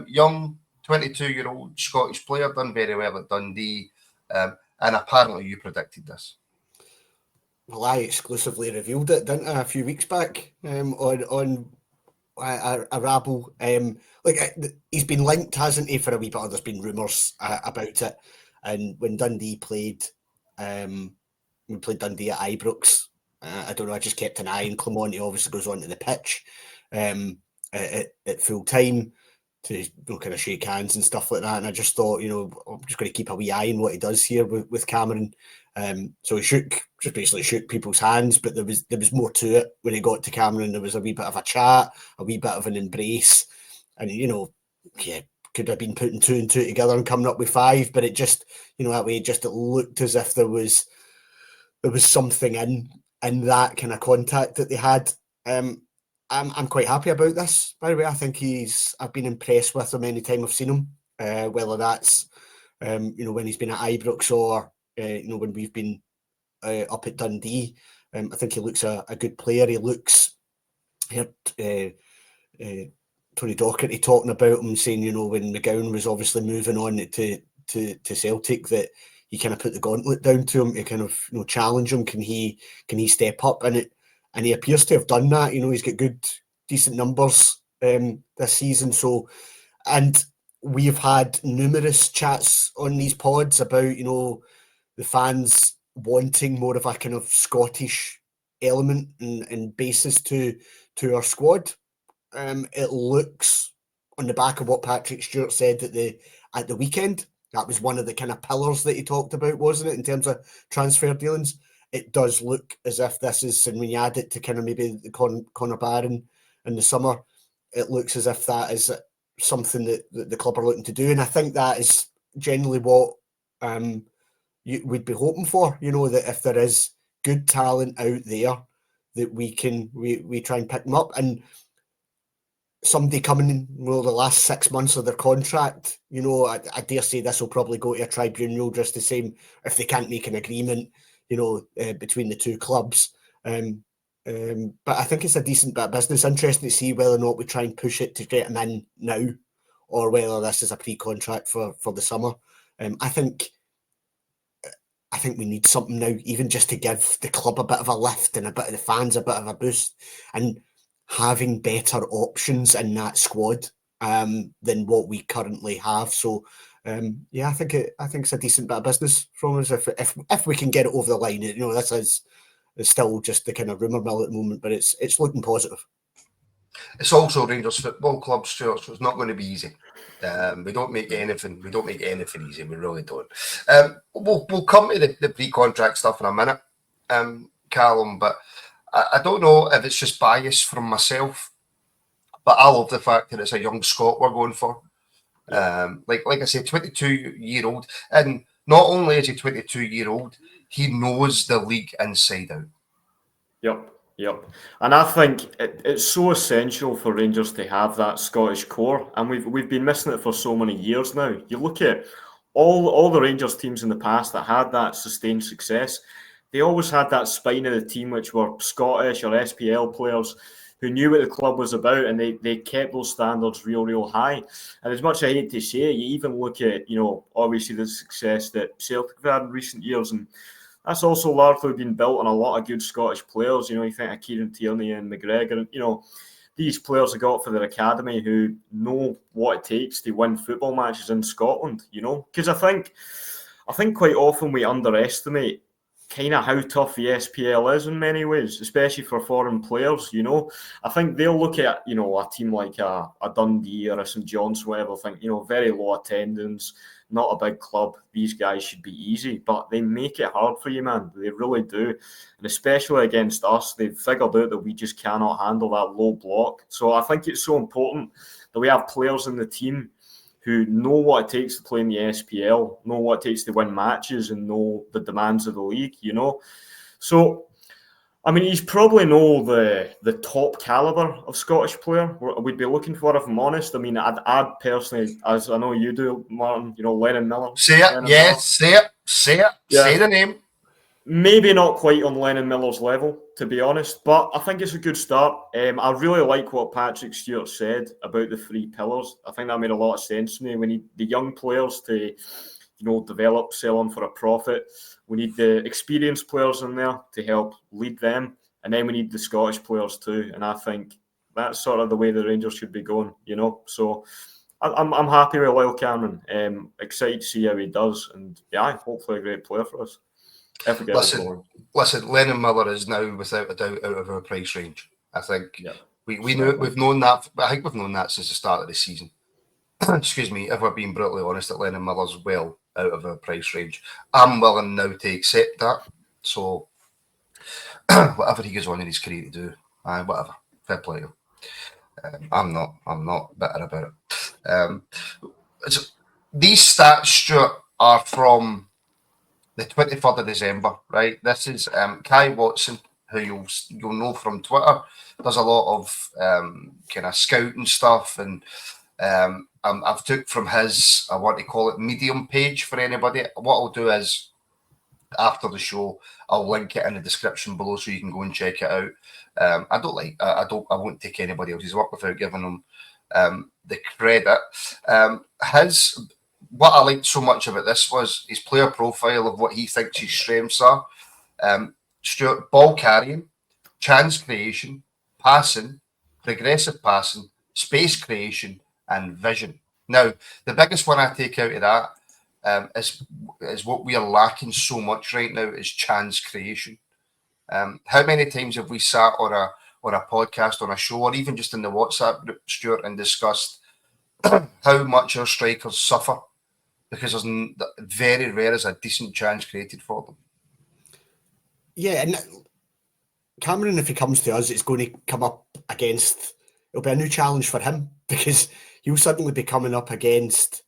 Young, 22-year-old Scottish player, done very well at Dundee, and apparently you predicted this. Well, I exclusively revealed it, didn't I, a few weeks back on a rabble. He's been linked, hasn't he, for a wee bit? There's been rumours about it. And when Dundee played, we played Dundee at Ibrox. I don't know. I just kept an eye on Clemente. Obviously, goes onto the pitch at full time to kind of shake hands and stuff like that. And I just thought, I'm just going to keep a wee eye on what he does here with Cameron. So he basically shook people's hands, but there was more to it when he got to Cameron. There was a wee bit of a chat, a wee bit of an embrace, and could have been putting 2 and 2 together and coming up with 5, but it just, that way, it looked as if there was something in that kind of contact that they had. I'm quite happy about this, by the way. I think I've been impressed with him any time I've seen him, whether that's when he's been at Ibrox or when we've been up at Dundee. I think he looks a good player. He looks, Tony Docherty talking about him, saying, when McGowan was obviously moving on to Celtic, that he kind of put the gauntlet down to him to kind of challenge him. Can he step up? And he appears to have done that. He's got good, decent numbers this season. So, and we've had numerous chats on these pods about the fans wanting more of a kind of Scottish element and basis to our squad. It looks, on the back of what Patrick Stewart said at the weekend, that was one of the kind of pillars that he talked about, wasn't it, in terms of transfer dealings? It does look as if this is, and when you add it to kind of maybe the Conor Barron in the summer, it looks as if that is something that the club are looking to do. And I think that is generally what we'd be hoping for, that if there is good talent out there, that we try and pick them up. And somebody coming in, the last 6 months of their contract, I dare say this will probably go to a tribunal just the same if they can't make an agreement, between the two clubs. But I think it's a decent bit of business. Interesting to see whether or not we try and push it to get him in now, or whether this is a pre-contract for the summer. I think we need something now, even just to give the club a bit of a lift and a bit of the fans a bit of a boost, and having better options in that squad than what we currently have. So I think it's a decent bit of business from us if we can get it over the line. This is still just the kind of rumour mill at the moment, but it's looking positive. It's also Rangers Football Club, Stuart, so it's not going to be easy. We don't make anything easy. We really don't. We'll come to the pre-contract stuff in a minute, Calum, but I don't know if it's just bias from myself, but I love the fact that it's a young Scot we're going for. Like I said, 22-year-old, and not only is he 22-year-old, he knows the league inside out. Yep. And I think it's so essential for Rangers to have that Scottish core, and we've been missing it for so many years now. You look at all the Rangers teams in the past that had that sustained success. They always had that spine of the team, which were Scottish or SPL players who knew what the club was about, and they kept those standards real high. And as much as I hate to say it, you even look at, obviously the success that Celtic have had in recent years, and that's also largely been built on a lot of good Scottish players. You think of Kieran Tierney and McGregor, and, these players have got for their academy who know what it takes to win football matches in Scotland, because I think quite often we underestimate kind of how tough the SPL is in many ways, especially for foreign players. I think they'll look at a team like a Dundee or a St John's, whatever, think very low attendance, not a big club, these guys should be easy, but they make it hard for you, man. They really do. And especially against us, they've figured out that we just cannot handle that low block. So I think it's so important that we have players in the team who know what it takes to play in the SPL, know what it takes to win matches, and know the demands of the league, So, I mean, he's probably the top calibre of Scottish player we'd be looking for, if I'm honest. I mean, I'd personally, as I know you do, Martin, Lennon Miller. Say it, yes, say it. Yeah. Say the name. Maybe not quite on Lennon Miller's level, to be honest, but I think it's a good start. I really like what Patrick Stewart said about the 3 pillars. I think that made a lot of sense to me. We need the young players to, develop, sell on for a profit. We need the experienced players in there to help lead them, and then we need the Scottish players too. And I think that's sort of the way the Rangers should be going. So I'm happy with Lyall Cameron. Excited to see how he does, and hopefully a great player for us. Listen, Lennon Miller is now without a doubt out of our price range. I think we've known that. I think we've known that since the start of the season. Excuse me, if we're being brutally honest, that Lennon Miller's well out of our price range. I'm willing now to accept that. So whatever he goes on in his career to do, whatever, fair play to him. I'm not bitter about it. These stats, Stuart, are from the 23rd of December, right? This is Kai Watson, who you'll know from Twitter, does a lot of kind of scouting stuff, and I've took from his, I want to call it, Medium page for anybody. What I'll do is, after the show, I'll link it in the description below so you can go and check it out. I won't take anybody else's work without giving them the credit. What I liked so much about this was his player profile of what he thinks his strengths are. Stuart, ball carrying, chance creation, passing, progressive passing, space creation, and vision. Now, the biggest one I take out of that is what we are lacking so much right now is chance creation. How many times have we sat on a podcast, on a show, or even just in the WhatsApp group, Stuart, and discussed how much our strikers suffer because there's very rare is a decent chance created for them. Yeah, and Cameron, if he comes to us, it's going to come up against, it'll be a new challenge for him because he'll suddenly be coming up against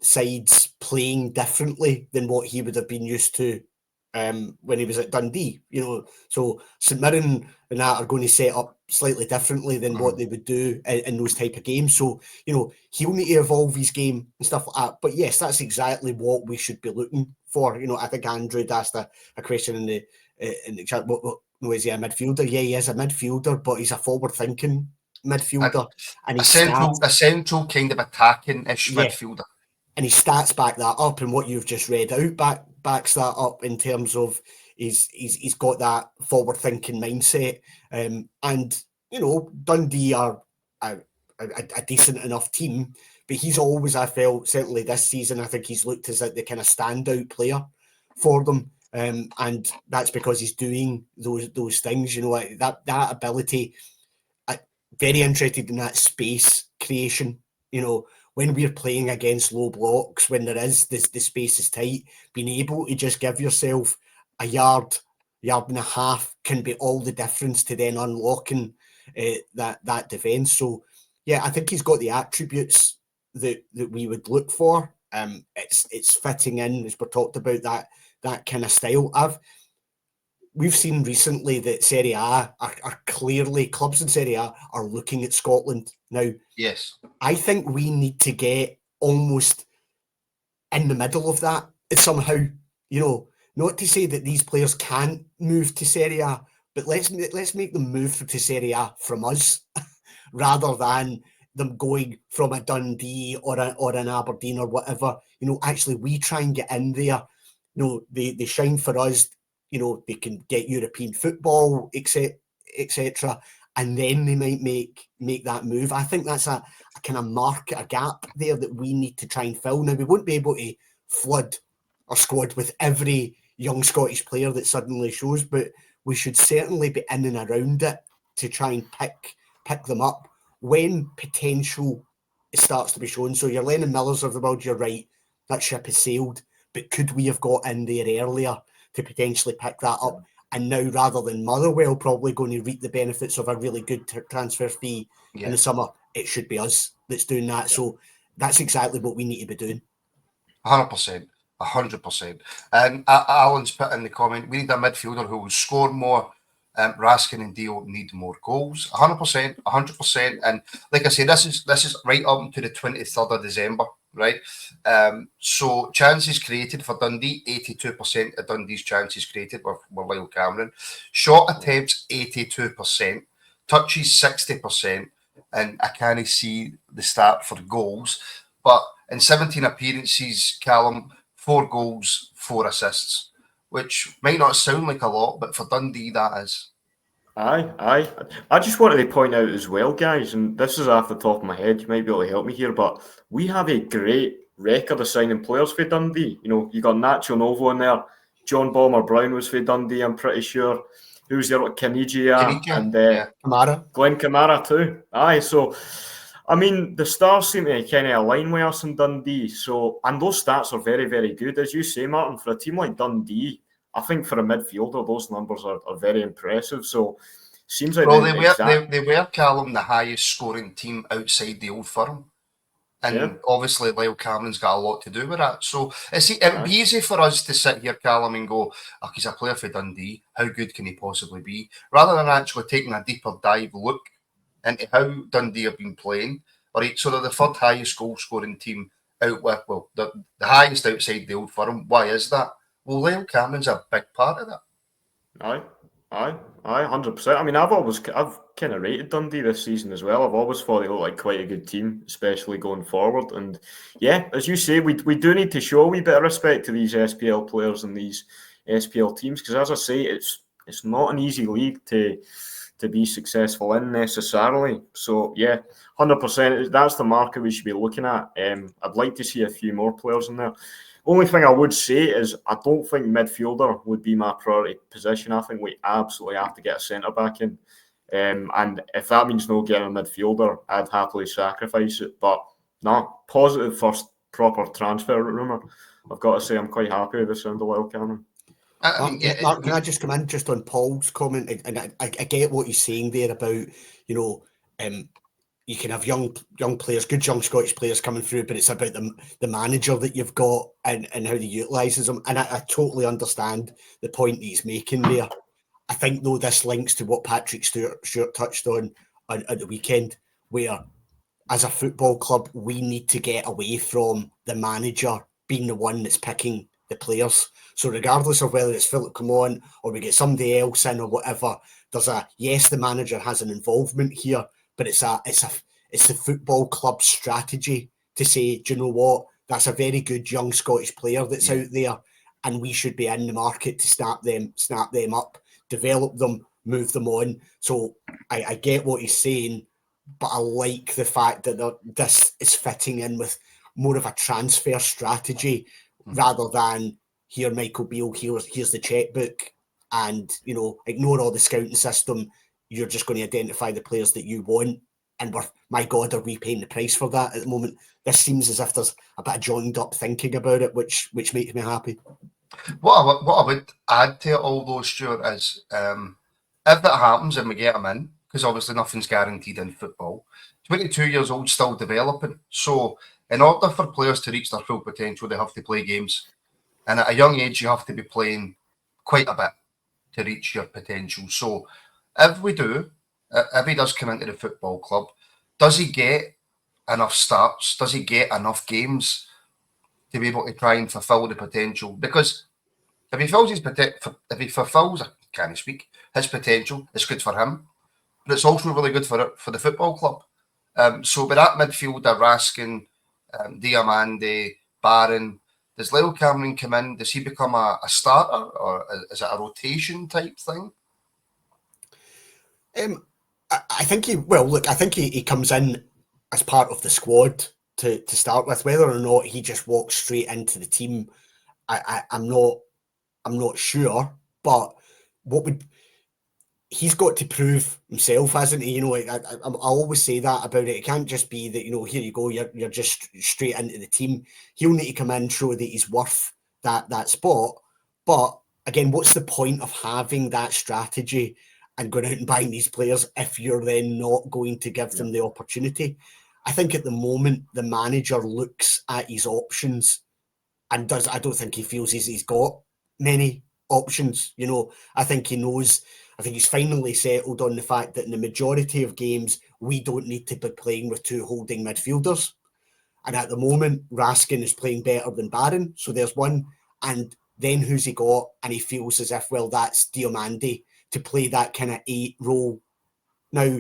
sides playing differently than what he would have been used to when he was at Dundee. So St Mirren and that are going to set up slightly differently than what they would do in those type of games. So, he'll need to evolve his game and stuff like that. But yes, that's exactly what we should be looking for. I think Andrew asked a question in the chat. Is he a midfielder? Yeah, he is a midfielder, but he's a forward-thinking midfielder. And a central kind of attacking-ish midfielder. And his stats back that up, and what you've just read out backs that up in terms of he's got that forward thinking mindset. And Dundee are a decent enough team, but he's always, I felt, certainly this season, I think he's looked as the kind of standout player for them. And that's because he's doing those things, that ability. Very interested in that space creation, when we're playing against low blocks, when the space is tight, being able to just give yourself a yard and a half can be all the difference to then unlocking that defence. So, yeah, I think he's got the attributes that we would look for. It's fitting in, as we talked about, that kind of style. We've seen recently that Serie A are clearly, clubs in Serie A are looking at Scotland now. Yes. I think we need to get almost in the middle of that somehow, not to say that these players can't move to Serie A, but let's make them move to Serie A from us rather than them going from a Dundee or an Aberdeen or whatever. Actually, we try and get in there. They shine for us. They can get European football, etc., and then they might make that move. I think that's a kind of a gap there that we need to try and fill. Now, we won't be able to flood our squad with every young Scottish player that suddenly shows, but we should certainly be in and around it to try and pick them up when potential starts to be shown. So your Lennon Millers of the world, you're right, that ship has sailed, but could we have got in there earlier to potentially pick that up? And now, rather than Motherwell probably going to reap the benefits of a really good transfer fee in the summer, it should be us that's doing that. So that's exactly what we need to be doing. 100%. 100%. And Alan's put in the comment, we need a midfielder who will score more. Raskin and Dio need more goals. 100%. 100%. And like I say, this is right up to the 23rd of December. right? So chances created for Dundee, 82% of Dundee's chances created were Lyall Cameron. Shot attempts, 82%. Touches, 60%. And I can't see the stat for goals. But in 17 appearances, Callum, 4 goals, 4 assists, which might not sound like a lot, but for Dundee, that is. Aye. I just wanted to point out as well, guys, and this is off the top of my head, you might be able to help me here, but we have a great record of signing players for Dundee. You know, you got Nacho Novo in there, John Balmer Brown was for Dundee, I'm pretty sure. Who's there? Kanigia and Kamara. Glenn Kamara too. Aye, so I mean, the stars seem to kind of align with us in Dundee. So, and those stats are very, very good. As you say, Martin, for a team like Dundee, I think for a midfielder, those numbers are very impressive. So, seems like they were Callum the highest scoring team outside the Old Firm. And obviously, Lyall Cameron's got a lot to do with that. So it would be easy for us to sit here, Callum, and go, oh, he's a player for Dundee. How good can he possibly be? Rather than actually taking a deeper dive look into how Dundee have been playing. All right, so they're the third highest goal scoring team out with, well, the highest outside the Old Firm. Why is that? Well, Lyall Cameron's a big part of that. Aye, 100%. I mean, I've kind of rated Dundee this season as well. I've always thought they look like quite a good team, especially going forward. And yeah, as you say, we do need to show a wee bit of respect to these SPL players and these SPL teams, because as I say, it's not an easy league to be successful in necessarily. So yeah, 100%. That's the market we should be looking at. I'd like to see a few more players in there. Only thing I would say is I don't think midfielder would be my priority position. I think we absolutely have to get a centre back in. And if that means no getting a midfielder, I'd happily sacrifice it. But no, positive first proper transfer rumour. I've got to say I'm quite happy with the sound of Lyall Cameron. Mark, can I just come in just on Paul's comment? And I get what he's saying there about, you can have young players, good young Scottish players coming through, but it's about the manager that you've got and how he utilises them. And I totally understand the point that he's making there. I think, though, this links to what Patrick Stuart touched on at the weekend, where as a football club, we need to get away from the manager being the one that's picking the players. So regardless of whether it's Philip Camon or we get somebody else in or whatever, the manager has an involvement here, but it's the football club strategy to say, do you know what? That's a very good young Scottish player that's out there, and we should be in the market to snap them up, develop them, move them on. So I get what he's saying, but I like the fact that this is fitting in with more of a transfer strategy rather than here, Michael Beale, here's the checkbook, and ignore all the scouting system. You're just going to identify the players that you want, and my God, are we paying the price for that at the moment? This seems as if there's a bit of joined up thinking about it, which makes me happy. What I would add to all those, Stuart, is if that happens and we get them in, because obviously nothing's guaranteed in football, 22 years old, still developing. So in order for players to reach their full potential, they have to play games. And at a young age, you have to be playing quite a bit to reach your potential. So if he does come into the football club, does he get enough starts? Does he get enough games to be able to try and fulfill the potential? Because if he fulfills, I can't speak, his potential, it's good for him, but it's also really good for the football club. So with that midfielder, Raskin, Diamande, Barron, does Lyall Cameron come in? Does he become a starter, or is it a rotation type thing? I think he comes in as part of the squad to start with. Whether or not he just walks straight into the team, I'm not sure. But he's got to prove himself, hasn't he? I always say that about it. It can't just be that, here you go, you're just straight into the team. He'll need to come in, show that he's worth that spot. But again, what's the point of having that strategy and going out and buying these players if you're then not going to give them the opportunity? I think at the moment, the manager looks at his options and I don't think he feels he's got many options. I think he knows. I think he's finally settled on the fact that in the majority of games, we don't need to be playing with two holding midfielders. And at the moment, Raskin is playing better than Barron. So there's one. And then who's he got? And he feels as if, well, that's Diomande to play that kind of 8 role. Now,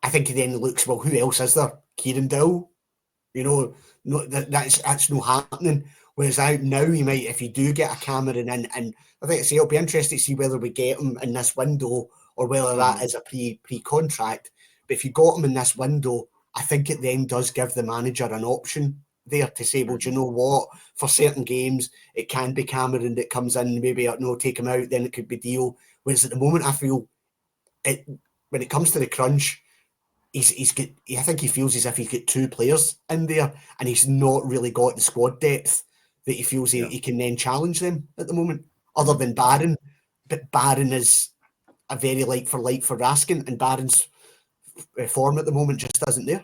I think he then looks, well, who else is there? Kieran Dowell? No, that's not happening. Whereas now you might, if you do get a Cameron in, and I think it'll be interesting to see whether we get him in this window or whether that is a pre-contract. But if you got him in this window, I think it then does give the manager an option there to say, well, do you know what? For certain games, it can be Cameron that comes in, maybe take him out, then it could be Dio. Whereas at the moment, I feel when it comes to the crunch, he's got. I think he feels as if he's got 2 players in there, and he's not really got the squad depth that he feels he can then challenge them at the moment, other than Barron. But Barron is a very like for Raskin, and Barron's form at the moment just isn't there.